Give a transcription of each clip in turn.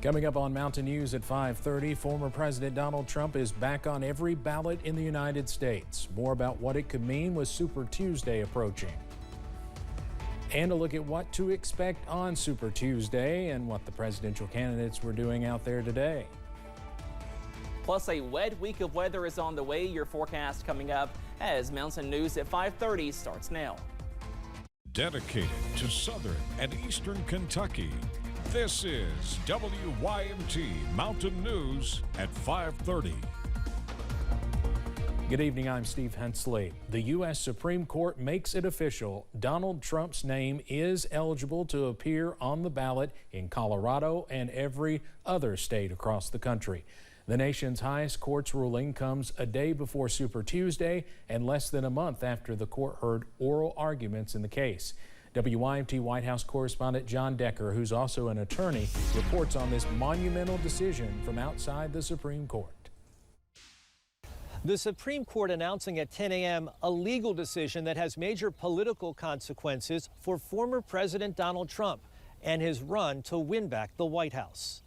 Coming up on Mountain News at 5:30, former President Donald Trump is back on every ballot in the United States. More about what it could mean with Super Tuesday approaching. And a look at what to expect on Super Tuesday and what the presidential candidates were doing out there today. Plus, a wet week of weather is on the way. Your forecast coming up as Mountain News at 5:30 starts now. Dedicated to Southern and Eastern Kentucky, this is WYMT Mountain News at 5:30. Good evening, I'm Steve Hensley. The U.S. Supreme Court makes it official. Donald Trump's name is eligible to appear on the ballot in Colorado and every other state across the country. The nation's highest court's ruling comes a day before Super Tuesday and less than a month after the court heard oral arguments in the case. WYMT White House correspondent John Decker, who's also an attorney, reports on this monumental decision from outside the Supreme Court. The Supreme Court announcing at 10 a.m. a legal decision that has major political consequences for former President Donald Trump and his run to win back the White House.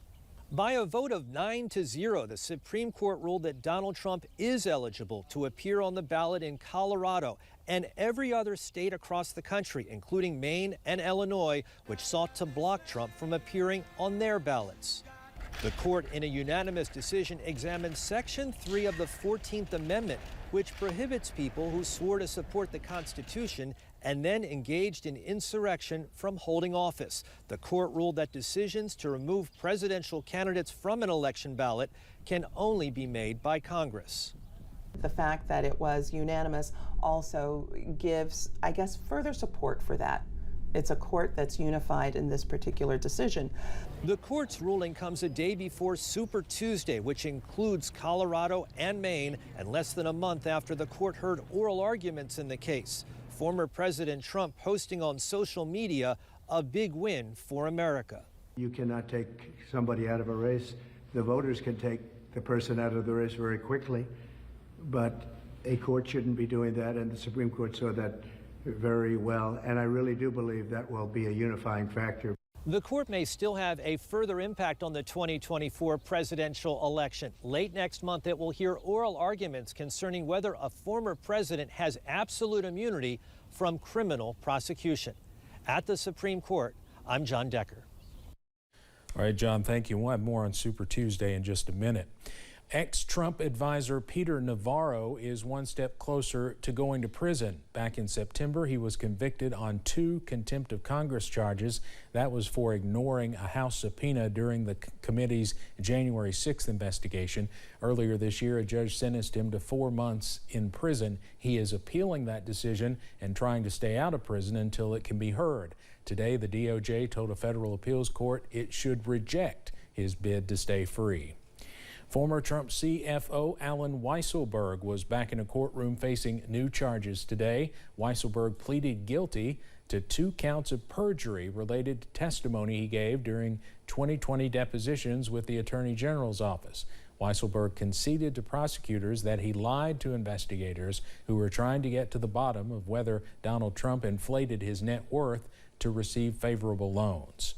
By a vote of 9-0, the Supreme Court ruled that Donald Trump is eligible to appear on the ballot in Colorado and every other state across the country, including Maine and Illinois, which sought to block Trump from appearing on their ballots. The court, in a unanimous decision, examined Section 3 of the 14th Amendment, which prohibits people who swore to support the Constitution and then engaged in insurrection from holding office. The court ruled that decisions to remove presidential candidates from an election ballot can only be made by Congress. The fact that it was unanimous also gives, I guess, further support for that. It's a court that's unified in this particular decision. The court's ruling comes a day before Super Tuesday, which includes Colorado and Maine, and less than a month after the court heard oral arguments in the case. Former President Trump posting on social media a big win for America. You cannot take somebody out of a race. The voters can take the person out of the race very quickly, but a court shouldn't be doing that, and the Supreme Court saw that very well, and I really do believe that will be a unifying factor. The court may still have a further impact on the 2024 presidential election. Late next month, it will hear oral arguments concerning whether a former president has absolute immunity from criminal prosecution. At the Supreme Court, I'm John Decker. All right, John, thank you. We'll have more on Super Tuesday in just a minute. Ex-Trump advisor Peter Navarro is one step closer to going to prison. Back in September, he was convicted on 2 contempt of Congress charges. That was for ignoring a House subpoena during the committee's January 6th investigation. Earlier this year, a judge sentenced him to 4 months in prison. He is appealing that decision and trying to stay out of prison until it can be heard. Today, the DOJ told a federal appeals court it should reject his bid to stay free. Former Trump CFO Allen Weisselberg was back in a courtroom facing new charges today. Weisselberg pleaded guilty to 2 counts of perjury related to testimony he gave during 2020 depositions with the Attorney General's office. Weisselberg conceded to prosecutors that he lied to investigators who were trying to get to the bottom of whether Donald Trump inflated his net worth to receive favorable loans.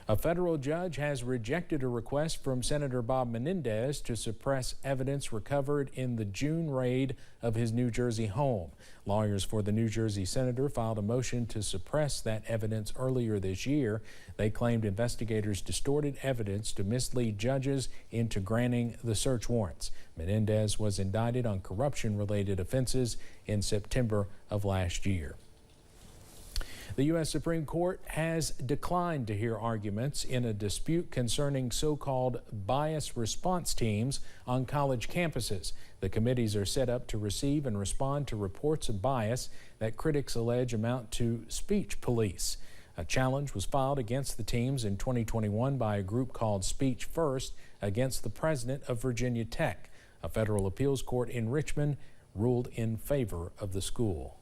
A federal judge has rejected a request from Senator Bob Menendez to suppress evidence recovered in the June raid of his New Jersey home. Lawyers for the New Jersey senator filed a motion to suppress that evidence earlier this year. They claimed investigators distorted evidence to mislead judges into granting the search warrants. Menendez was indicted on corruption-related offenses in September of last year. The U.S. Supreme Court has declined to hear arguments in a dispute concerning so-called bias response teams on college campuses. The committees are set up to receive and respond to reports of bias that critics allege amount to speech police. A challenge was filed against the teams in 2021 by a group called Speech First against the president of Virginia Tech. A federal appeals court in Richmond ruled in favor of the school.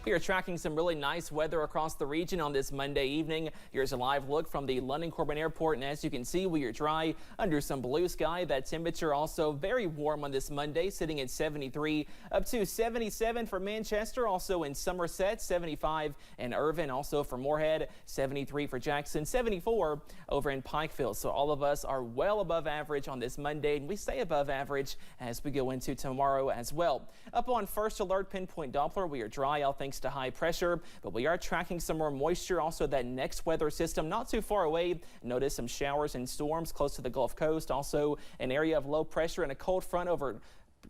We are tracking some really nice weather across the region on this Monday evening. Here's a live look from the London Corbin Airport, and as you can see, we are dry under some blue sky. That temperature also very warm on this Monday, sitting at 73 up to 77 for Manchester, also in Somerset, 75 in Irvine, also for Moorhead, 73 for Jackson, 74 over in Pikeville. So all of us are well above average on this Monday, and we stay above average as we go into tomorrow as well. Up on first alert pinpoint Doppler, we are dry, all thanks to high pressure, but we are tracking some more moisture. Also, that next weather system not too far away. Notice some showers and storms close to the Gulf Coast. Also, an area of low pressure and a cold front over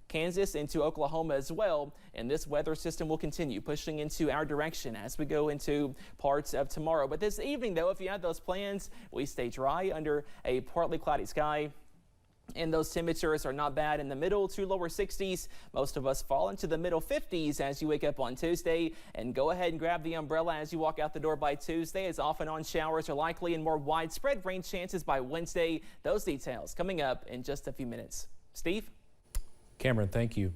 Kansas into Oklahoma as well, and this weather system will continue pushing into our direction as we go into parts of tomorrow. But this evening, though, if you have those plans, we stay dry under a partly cloudy sky. And those temperatures are not bad in the middle to lower 60s. Most of us fall into the middle 50s as you wake up on Tuesday. And go ahead and grab the umbrella as you walk out the door by Tuesday, as off and on showers are likely and more widespread rain chances by Wednesday. Those details coming up in just a few minutes. Steve? Cameron, thank you.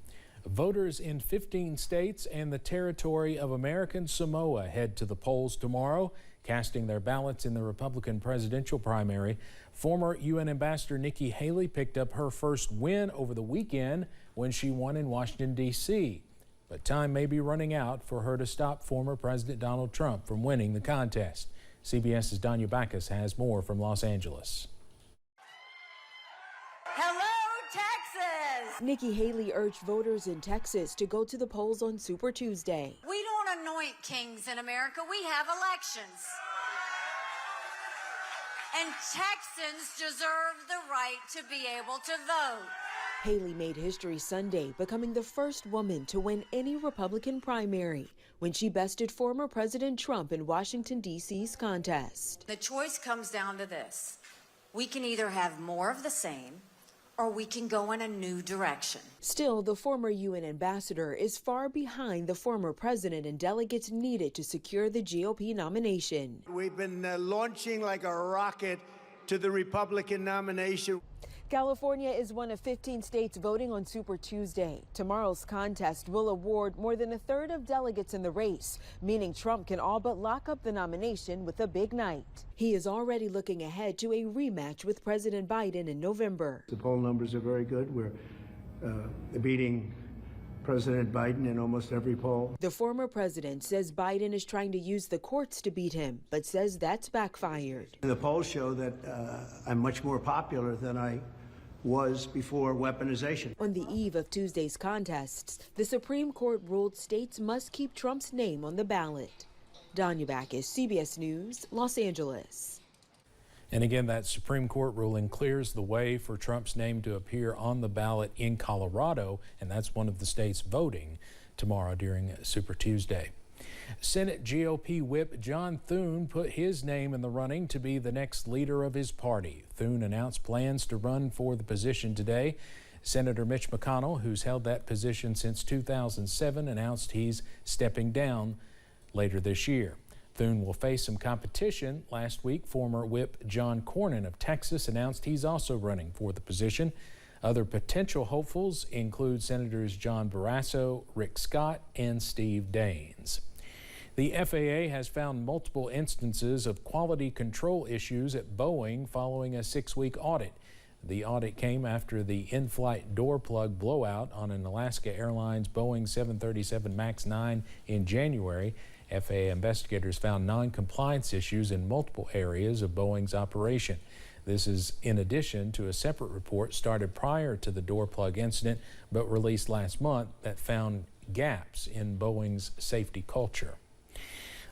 Voters in 15 states and the territory of American Samoa head to the polls tomorrow, casting their ballots in the Republican presidential primary. Former UN Ambassador Nikki Haley picked up her first win over the weekend when she won in Washington, D.C. But time may be running out for her to stop former President Donald Trump from winning the contest. CBS's Danya Backus has more from Los Angeles. Nikki Haley urged voters in Texas to go to the polls on Super Tuesday. We don't anoint kings in America, we have elections. And Texans deserve the right to be able to vote. Haley made history Sunday, becoming the first woman to win any Republican primary when she bested former President Trump in Washington, D.C.'s contest. The choice comes down to this. We can either have more of the same, or we can go in a new direction. Still, the former UN ambassador is far behind the former president and delegates needed to secure the GOP nomination. We've been launching like a rocket to the Republican nomination. California is one of 15 states voting on Super Tuesday. Tomorrow's contest will award more than a third of delegates in the race, meaning Trump can all but lock up the nomination with a big night. He is already looking ahead to a rematch with President Biden in November. The poll numbers are very good. We're beating President Biden in almost every poll. The former president says Biden is trying to use the courts to beat him, but says that's backfired. The polls show that I'm much more popular than I was before weaponization. On the eve of Tuesday's contests, the Supreme Court ruled states must keep Trump's name on the ballot. Danya Backus, CBS News, Los Angeles. And again, that Supreme Court ruling clears the way for Trump's name to appear on the ballot in Colorado, and that's one of the states voting tomorrow during Super Tuesday. Senate GOP whip John Thune put his name in the running to be the next leader of his party. Thune announced plans to run for the position today. Senator Mitch McConnell, who's held that position since 2007, announced he's stepping down later this year. Thune will face some competition. Last week, former whip John Cornyn of Texas announced he's also running for the position. Other potential hopefuls include Senators John Barrasso, Rick Scott, and Steve Daines. The FAA has found multiple instances of quality control issues at Boeing following a 6-week audit. The audit came after the in-flight door plug blowout on an Alaska Airlines Boeing 737 MAX 9 in January. FAA investigators found non-compliance issues in multiple areas of Boeing's operation. This is in addition to a separate report started prior to the door plug incident but released last month that found gaps in Boeing's safety culture.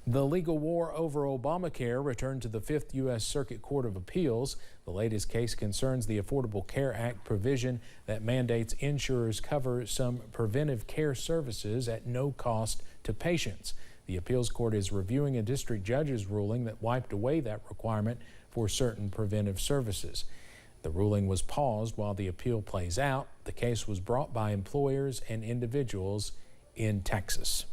The legal war over Obamacare returned to the 5th U.S. Circuit Court of Appeals. The latest case concerns the Affordable Care Act provision that mandates insurers cover some preventive care services at no cost to patients. The appeals court is reviewing a district judge's ruling that wiped away that requirement for certain preventive services. The ruling was paused while the appeal plays out. The case was brought by employers and individuals in Texas.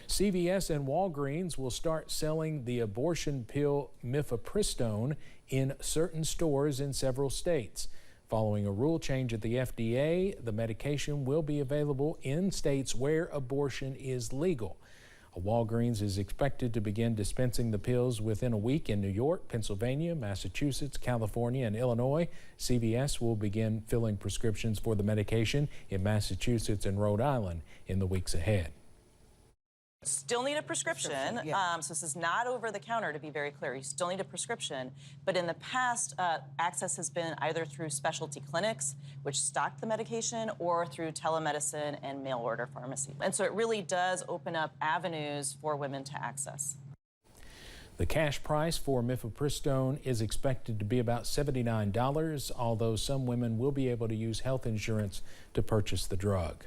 CVS and Walgreens will start selling the abortion pill mifepristone in certain stores in several states. Following a rule change at the FDA, the medication will be available in states where abortion is legal. A Walgreens is expected to begin dispensing the pills within a week in New York, Pennsylvania, Massachusetts, California, and Illinois. CVS will begin filling prescriptions for the medication in Massachusetts and Rhode Island in the weeks ahead. Still need a prescription. So this is not over the counter, to be very clear. You still need a prescription. But in the past, access has been either through specialty clinics, which stock the medication, or through telemedicine and mail order pharmacy. And so it really does open up avenues for women to access. The cash price for mifepristone is expected to be about $79, although some women will be able to use health insurance to purchase the drug.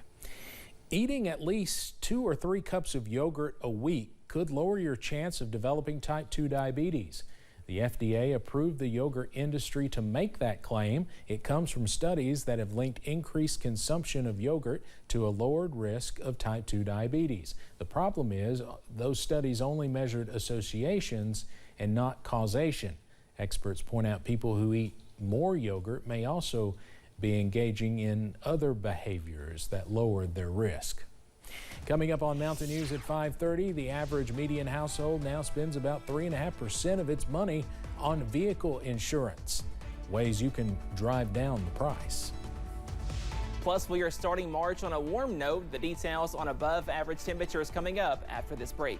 Eating at least 2 or 3 cups of yogurt a week could lower your chance of developing type 2 diabetes. The FDA approved the yogurt industry to make that claim. It comes from studies that have linked increased consumption of yogurt to a lowered risk of type 2 diabetes. The problem is those studies only measured associations and not causation. Experts point out people who eat more yogurt may also be engaging in other behaviors that lowered their risk. Coming up on Mountain News at 5:30, the average median household now spends about 3.5% of its money on vehicle insurance. Ways you can drive down the price. Plus, we are starting March on a warm note. The details on above average temperatures coming up after this break.